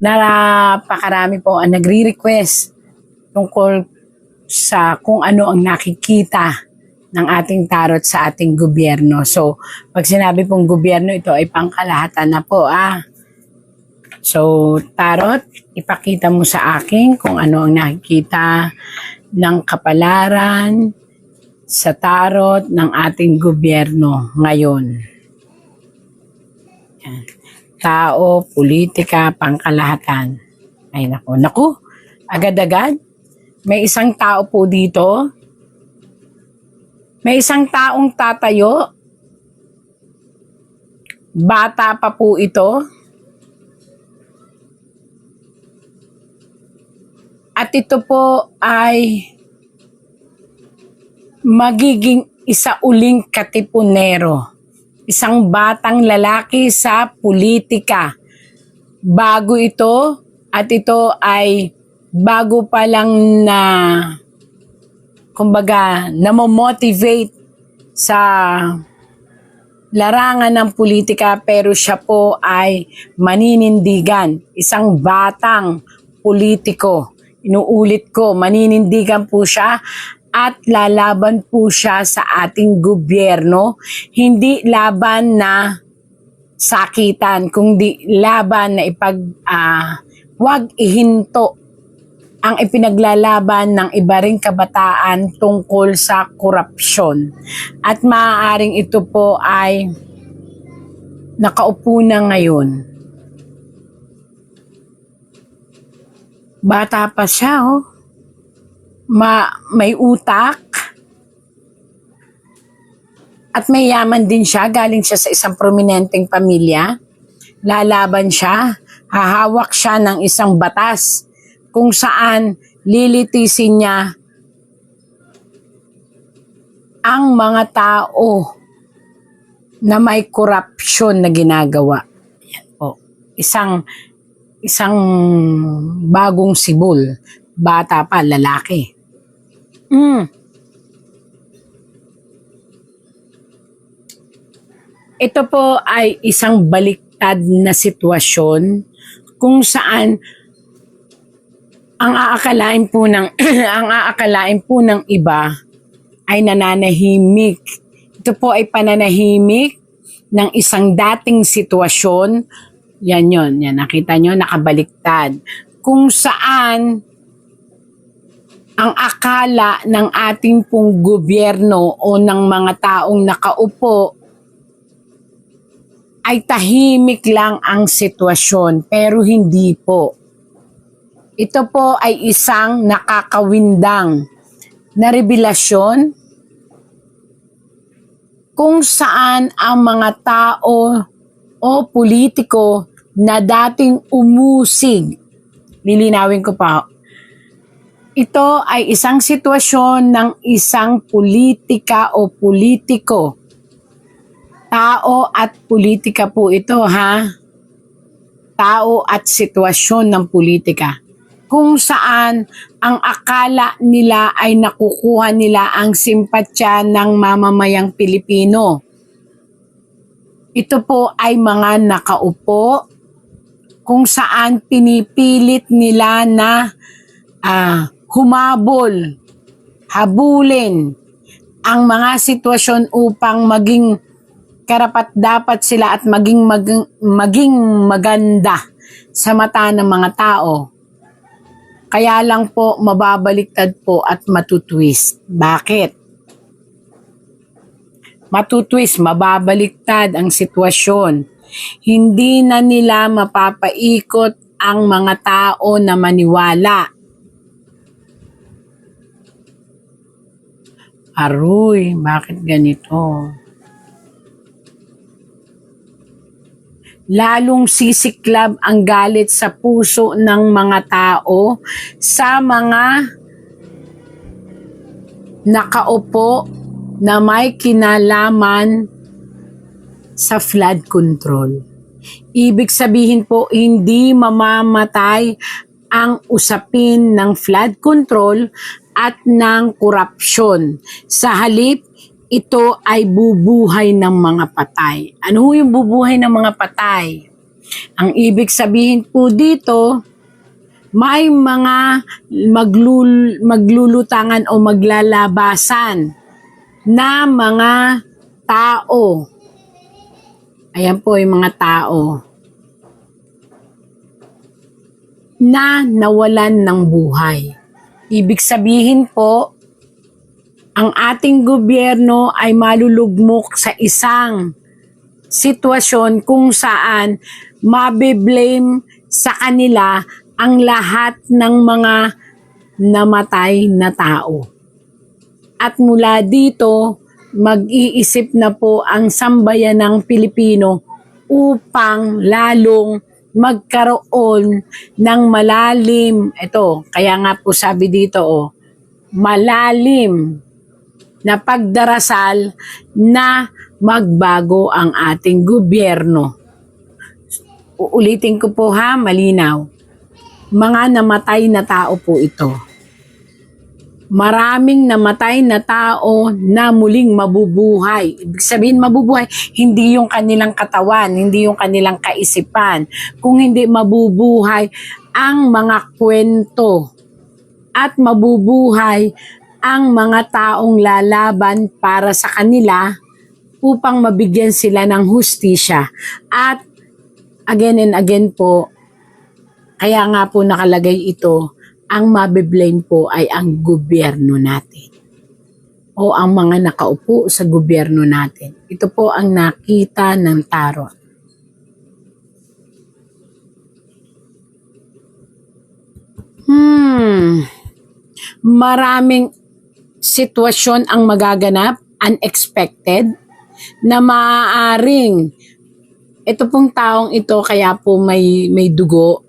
Napakarami po ang nagre-request tungkol sa kung ano ang nakikita ng ating tarot sa ating gobyerno. So, pag sinabi pong gobyerno, ito ay pangkalahatan na po. So, tarot, ipakita mo sa akin kung ano ang nakikita ng kapalaran sa tarot ng ating gobyerno ngayon. Yan. Tao, politika, pangkalahatan. Ay naku, agad-agad. May isang tao po dito. May isang taong tatayo. Bata pa po ito. At ito po ay magiging isa uling katipunero. Isang batang lalaki sa politika. Bago ito at ito ay bago pa lang na kumbaga namomotivate sa larangan ng politika, pero siya po ay maninindigan. Isang batang politiko. Inuulit ko, maninindigan po siya at lalaban po siya sa ating gobyerno. Hindi laban na sakitan, kundi laban na wag ihinto ang ipinaglalaban ng iba ring kabataan tungkol sa korupsyon. At maaaring ito po ay nakaupo na ngayon. Bata pa siya, may utak. At may yaman din siya, galing siya sa isang prominenteng pamilya. Lalaban siya, hahawak siya ng isang batas kung saan lilitisin niya ang mga tao na may korupsyon na ginagawa. Yan po. Isang bagong sibol, bata pa, lalaki. Ito po ay isang baliktad na sitwasyon kung saan ang aakalain po ng iba ay nananahimik. Ito po ay pananahimik ng isang dating sitwasyon. Yan, nakita nyo, nakabaliktad. Kung saan ang akala ng ating pong gobyerno o ng mga taong nakaupo ay tahimik lang ang sitwasyon, pero hindi po. Ito po ay isang nakakawindang na revelasyon kung saan ang mga tao o politiko na dating umusig. Lilinawin ko pa. Ito ay isang sitwasyon ng isang politika o politiko. Tao at politika po ito, Tao at sitwasyon ng politika. Kung saan ang akala nila ay nakukuha nila ang simpatya ng mamamayang Pilipino. Ito po ay mga nakaupo kung saan pinipilit nila na habulin ang mga sitwasyon upang maging karapat-dapat sila at maging maganda sa mata ng mga tao. Kaya lang po mababaliktad po at matutwist. Bakit? Matutwist, mababaliktad ang sitwasyon. Hindi na nila mapapaikot ang mga tao na maniwala. Aroy, bakit ganito? Lalong sisiklab ang galit sa puso ng mga tao sa mga nakaupo na may kinalaman sa flood control. Ibig sabihin po, hindi mamamatay ang usapin ng flood control at ng korupsyon. Sa halip, ito ay bubuhay ng mga patay. Ano yung bubuhay ng mga patay? Ang ibig sabihin po dito, may mga maglulutangan o maglalabasan na mga tao. Ayan po yung mga tao na nawalan ng buhay. Ibig sabihin po, ang ating gobyerno ay malulugmok sa isang sitwasyon kung saan mabiblame sa kanila ang lahat ng mga namatay na tao. At mula dito, mag-iisip na po ang sambayanang Pilipino upang lalong magkaroon ng malalim. Ito, kaya nga po sabi dito, malalim na pagdarasal na magbago ang ating gobyerno. Uulitin ko po ha, malinaw. Mga namatay na tao po ito. Maraming namatay na tao na muling mabubuhay. Ibig sabihin mabubuhay, hindi yung kanilang katawan, hindi yung kanilang kaisipan. Kung hindi mabubuhay ang mga kwento at mabubuhay ang mga taong lalaban para sa kanila upang mabigyan sila ng hustisya. At again and again po, kaya nga po nakalagay ito, ang mabiblame po ay ang gobyerno natin o ang mga nakaupo sa gobyerno natin. Ito po ang nakita ng tarot. Maraming sitwasyon ang magaganap, unexpected, na maaaring ito pong taong ito kaya po may dugo,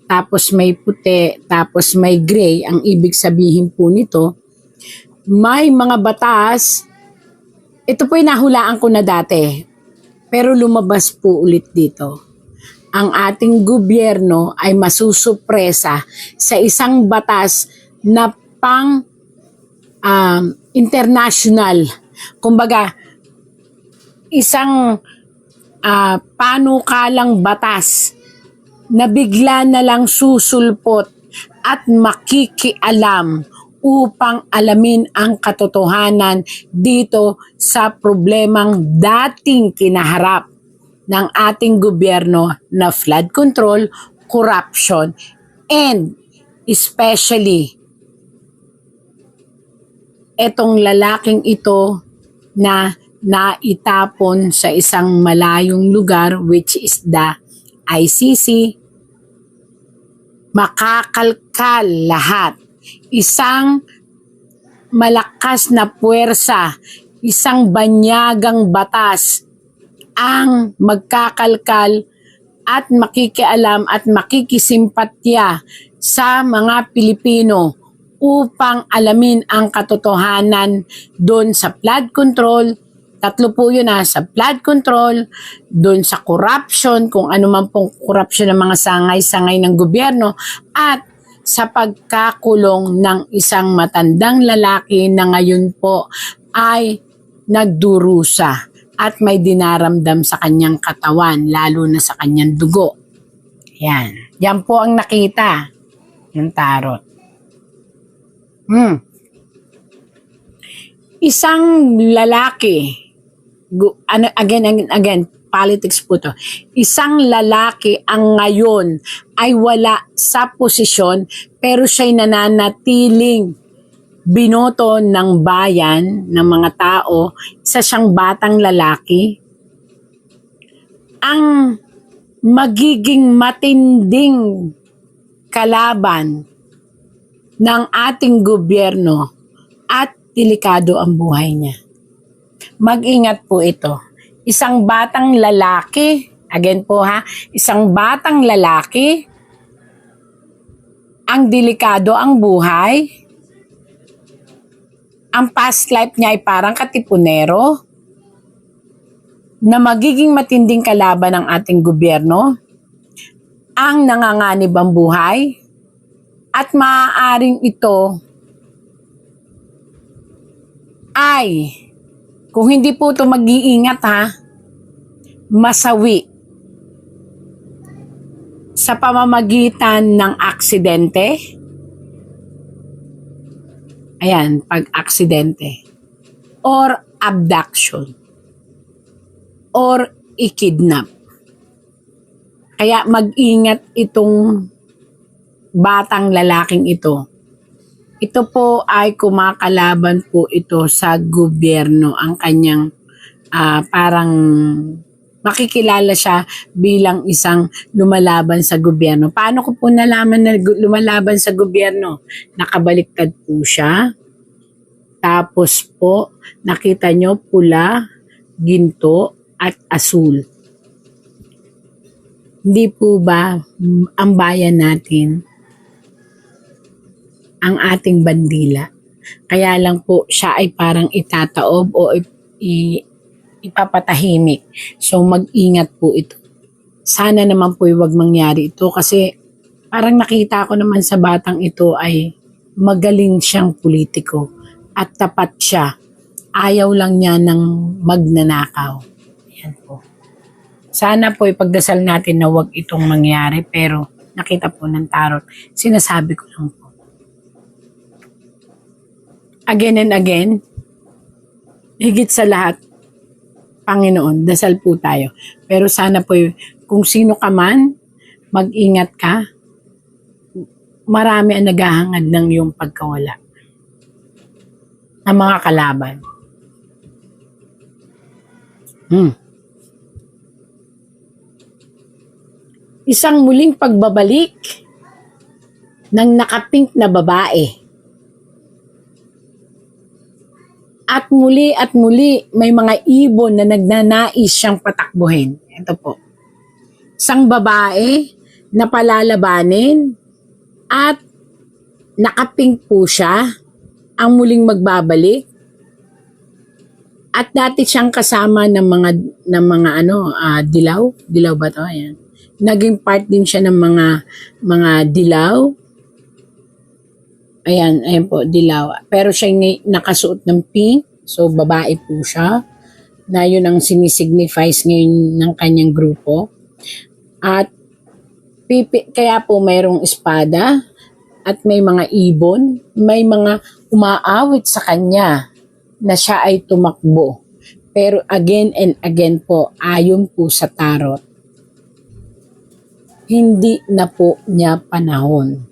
tapos may puti, tapos may gray. Ang ibig sabihin po nito, may mga batas, ito po nahulaan ko na dati, pero lumabas po ulit dito. Ang ating gobyerno ay masusupresa sa isang batas na pang international. Kumbaga, isang panukalang batas na bigla na lang susulpot at makikialam upang alamin ang katotohanan dito sa problemang dating kinaharap ng ating gobyerno na flood control, corruption, and especially etong lalaking ito na naitapon sa isang malayong lugar, which is the ICC, makakalkal lahat. Isang malakas na puwersa, isang banyagang batas ang magkakalkal at makikialam at makikisimpatya sa mga Pilipino upang alamin ang katotohanan doon sa flood control. Tatlo po yun sa flood control, doon sa corruption, kung ano man pong corruption ng mga sangay-sangay ng gobyerno, at sa pagkakulong ng isang matandang lalaki na ngayon po ay nagdurusa at may dinaramdam sa kanyang katawan, lalo na sa kanyang dugo. Yan. Yan po ang nakita ng tarot. Isang lalaki, again, politics po to. Isang lalaki ang ngayon ay wala sa posisyon pero siya'y nananatiling binoto ng bayan, ng mga tao, isa siyang batang lalaki. Ang magiging matinding kalaban ng ating gobyerno at delikado ang buhay niya. Mag-ingat po ito. Isang batang lalaki, again po isang batang lalaki, ang delikado ang buhay, ang past life niya ay parang katipunero, na magiging matinding kalaban ng ating gobyerno, ang nanganganib ang buhay, at maaaring ito ay, kung hindi po ito mag-iingat masawi sa pamamagitan ng aksidente. Ayan, pag-aksidente. Or abduction. Or ikidnap. Kaya mag-ingat itong batang lalaking ito. Ito po ay kumakalaban po ito sa gobyerno. Ang kanyang parang makikilala siya bilang isang lumalaban sa gobyerno. Paano ko po nalaman na lumalaban sa gobyerno? Nakabaliktad po siya. Tapos po, nakita nyo pula, ginto, at asul. Hindi po ba ang bayan natin ang ating bandila? Kaya lang po siya ay parang itataob o ipapatahimik. So mag-ingat po ito. Sana naman po wag mangyari ito kasi parang nakita ko naman sa batang ito ay magaling siyang politiko at tapat siya. Ayaw lang niya ng magnanakaw. Yan po. Sana po ipagdasal natin na wag itong mangyari pero nakita po ng tarot. Sinasabi ko lang po. Again and again, higit sa lahat, Panginoon, dasal po tayo. Pero sana po, kung sino ka man, mag-ingat ka. Marami ang naghahangad ng iyong pagkawala. Ang mga kalaban. Isang muling pagbabalik ng nakapink na babae. At muli may mga ibon na nagnanais siyang patakbuhin. Ito po. Isang babae na palalabanin at nakapink po siya ang muling magbabalik. At dati siyang kasama ng mga dilaw ba 'to? Ayan. Naging part din siya ng mga dilaw. Ayan po, dilaw. Pero siya nakasuot ng pink. So, babae po siya. Na yun ang sinisignifies ngayon ng kanyang grupo. At kaya po mayroong espada. At may mga ibon. May mga umaawit sa kanya na siya ay tumakbo. Pero again and again po, ayon po sa tarot, hindi na po niya panahon.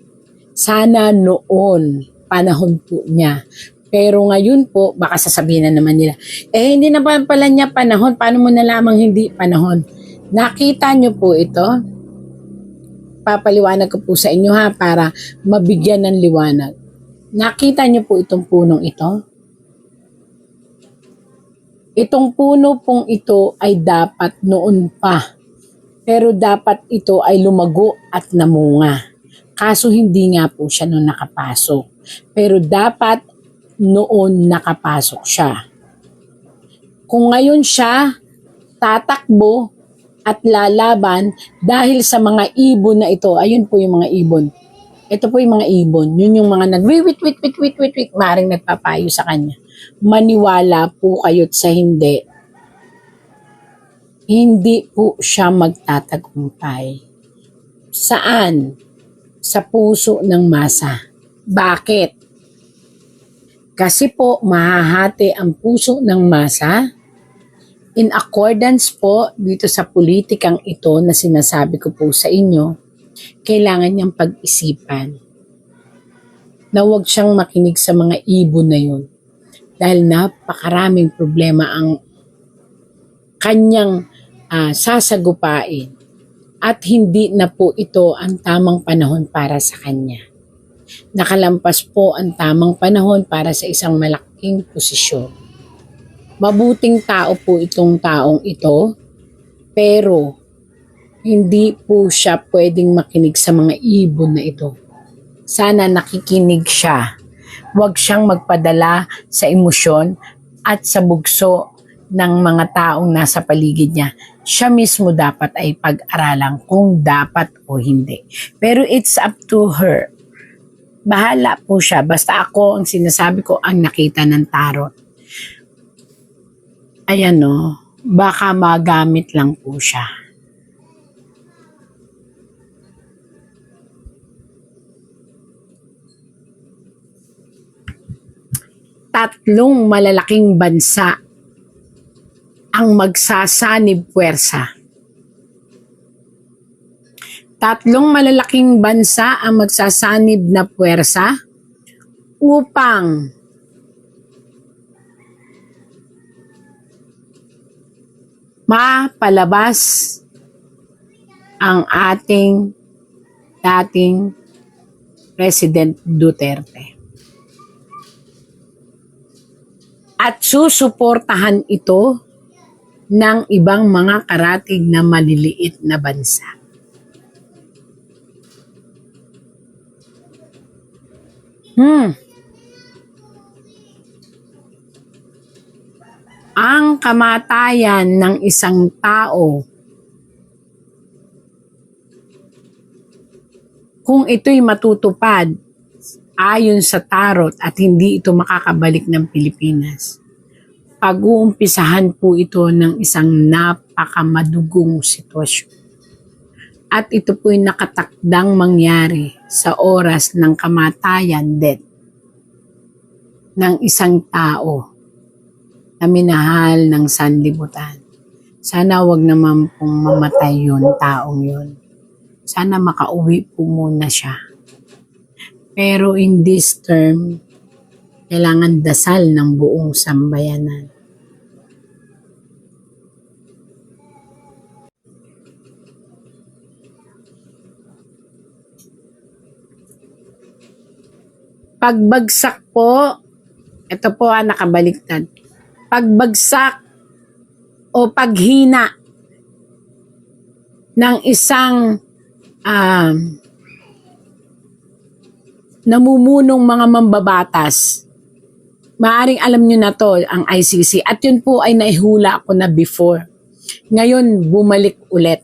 Sana noon, panahon po niya. Pero ngayon po, baka sasabihin na naman nila, hindi na pala niya panahon. Paano mo nalamang hindi panahon? Nakita niyo po ito? Papaliwanag ko po sa inyo para mabigyan ng liwanag. Nakita niyo po itong punong ito? Itong puno pong ito ay dapat noon pa. Pero dapat ito ay lumago at namunga. Kaso hindi nga po siya noon nakapasok. Pero dapat noon nakapasok siya. Kung ngayon siya tatakbo at lalaban dahil sa mga ibon na ito, ayun po yung mga ibon. Ito po yung mga ibon. Yun yung mga nag-wit, maring nagpapayo sa kanya. Maniwala po kayo't sa hindi. Hindi po siya magtatagumpay. Saan? Sa puso ng masa. Bakit? Kasi po mahahati ang puso ng masa in accordance po dito sa politikang ito na sinasabi ko po sa inyo, kailangan niyang pag-isipan na huwag siyang makinig sa mga ibon na yun dahil napakaraming problema ang kanyang sasagupain. At hindi na po ito ang tamang panahon para sa kanya. Nakalampas po ang tamang panahon para sa isang malaking posisyon. Mabuting tao po itong taong ito, pero hindi po siya pwedeng makinig sa mga ibon na ito. Sana nakikinig siya. Huwag siyang magpadala sa emosyon at sa bugso ng mga taong nasa paligid niya. Siya mismo dapat ay pag-aralan kung dapat o hindi. Pero it's up to her. Bahala po siya. Basta ako, ang sinasabi ko, ang nakita ng tarot. Ayan baka magamit lang po siya. tatlong malalaking bansa ang magsasanib puwersa. Tatlong malalaking bansa ang magsasanib na puwersa upang mapalabas ang ating dating President Duterte. At susuportahan ito ng ibang mga karatig na maliliit na bansa. Ang kamatayan ng isang tao, kung ito'y matutupad ayon sa tarot at hindi ito makakabalik ng Pilipinas, pag-uumpisahan po ito ng isang napakamadugong sitwasyon. At ito po'y nakatakdang mangyari sa oras ng kamatayan, death, ng isang tao na minahal ng sanlibutan. Sana wag naman pong mamatay yun, taong yun. Sana makauwi po muna siya. Pero in this term, kailangan dasal ng buong sambayanan. Pagbagsak po, ito po nakabaliktad. Pagbagsak o paghina ng isang namumunong mga mambabatas. Maaring alam nyo na to, ang ICC. At yun po ay naihula ko na before. Ngayon, bumalik ulit.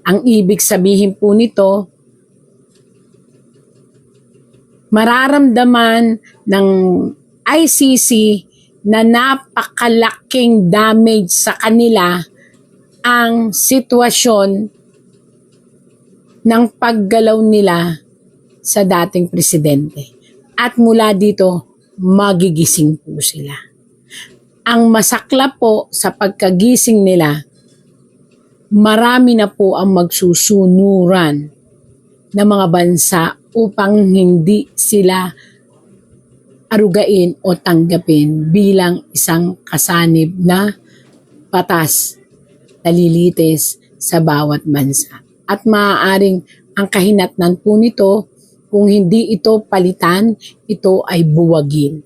Ang ibig sabihin po nito, mararamdaman ng ICC na napakalaking damage sa kanila ang sitwasyon ng paggalaw nila sa dating presidente. At mula dito, magigising po sila. Ang masakla po sa pagkagising nila, marami na po ang magsusunuran ng mga bansa upang hindi sila arugain o tanggapin bilang isang kasanib na batas na lilitis sa bawat bansa. At maaaring ang kahinatnan po nito, kung hindi ito palitan, ito ay buwagin.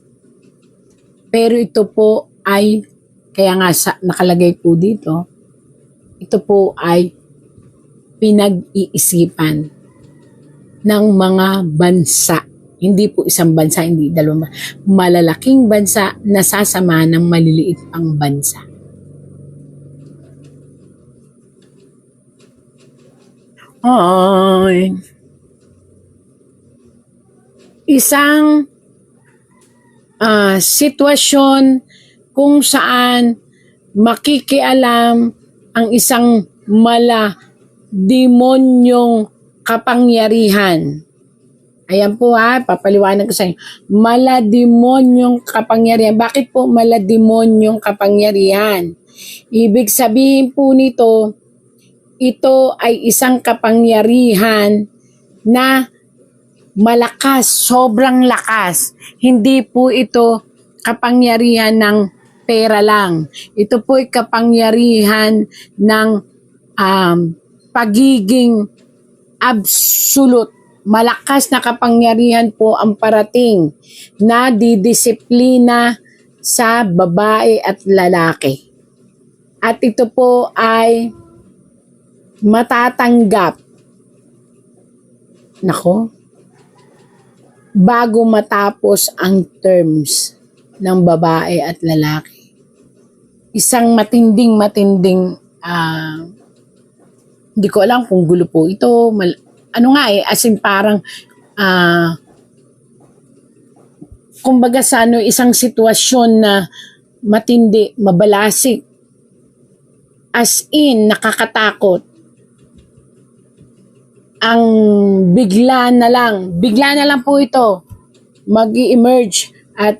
Pero ito po ay, kaya nga nakalagay po dito, ito po ay pinag-iisipan ng mga bansa. Hindi po isang bansa, hindi dalawang bansa. Malalaking bansa na sasama ng maliliit pang bansa. Ay. Isang sitwasyon kung saan makikialam ang isang demonyong kapangyarihan. Ayan po papaliwanag ko sa inyo. Demonyong kapangyarihan. Bakit po demonyong kapangyarihan? Ibig sabihin po nito, ito ay isang kapangyarihan na malakas, sobrang lakas. Hindi po ito kapangyarihan ng pera lang. Ito po ay kapangyarihan ng pagiging absolute. Malakas na kapangyarihan po ang parating na didisiplina sa babae at lalaki. At ito po ay matatanggap bago matapos ang terms ng babae at lalaki. Isang matinding hindi ko alam kung gulo po ito, as in parang kumbaga sa isang sitwasyon na matindi, mabalasik, as in nakakatakot. Ang bigla na lang po ito mag-i-emerge at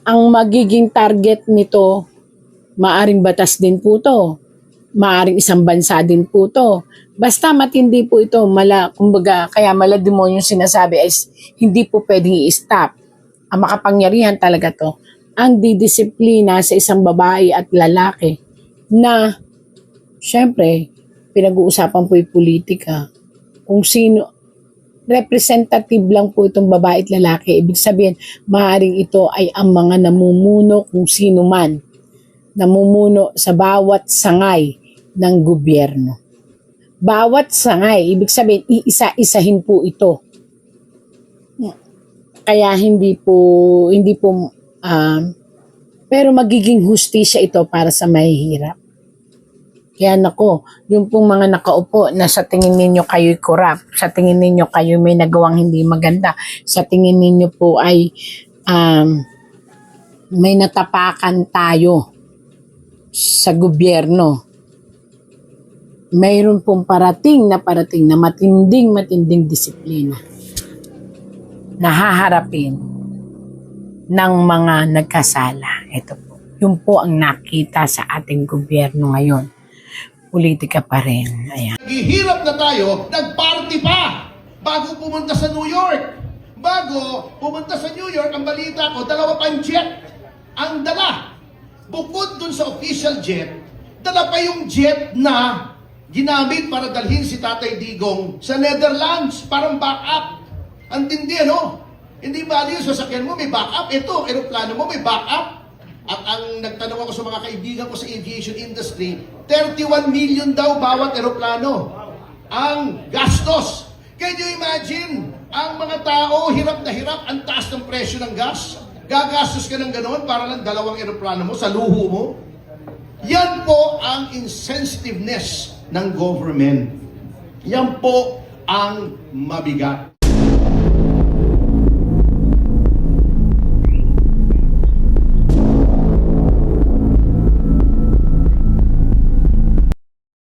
ang magiging target nito, maaring batas din po to, maaring isang bansa din po to. Basta matindi po ito, kumbaga, kaya malademonyo yung sinasabi is hindi po pwedeng i-stop. Ang makapangyarihan talaga to, ang didisiplina sa isang babae at lalaki na, syempre, pinag-uusapan po yung politika. Kung sino, representative lang po itong babae at lalaki. Ibig sabihin, maaaring ito ay ang mga namumuno kung sino man, namumuno sa bawat sangay ng gobyerno. Bawat sangay, ibig sabihin, iisa-isahin po ito. Kaya hindi po, pero magiging hustisya ito para sa mahihirap. Kaya nako, yung pong mga nakaupo na sa tingin ninyo kayo'y corrupt, sa tingin ninyo kayo may nagawang hindi maganda, sa tingin ninyo po ay may natapakan tayo sa gobyerno. Mayroon pong parating na matinding disiplina na haharapin ng mga nagkasala. Ito po. Yun po ang nakita sa ating gobyerno ngayon. Politika pa rin. Ayan. Naghihirap na tayo, nagparty pa bago pumunta sa New York. Bago pumunta sa New York, ang balita ko, 2 pang jet ang dala. Bukod dun sa official jet, dala pa yung jet na ginamit para dalhin si Tatay Digong sa Netherlands, parang backup. Ang tindi, no? Hindi ba yung sasakyan mo may backup? Ito, aeroplano mo may backup. At ang nagtanong ako sa mga kaibigan ko sa aviation industry, 31 million daw bawat aeroplano ang gastos. Can you imagine? Ang mga tao, hirap na hirap, ang taas ng presyo ng gas. Gagastos ka ng ganoon para lang 2 aeroplano mo sa luho mo. Yan po ang insensitiveness ng government. Yan po ang mabigat.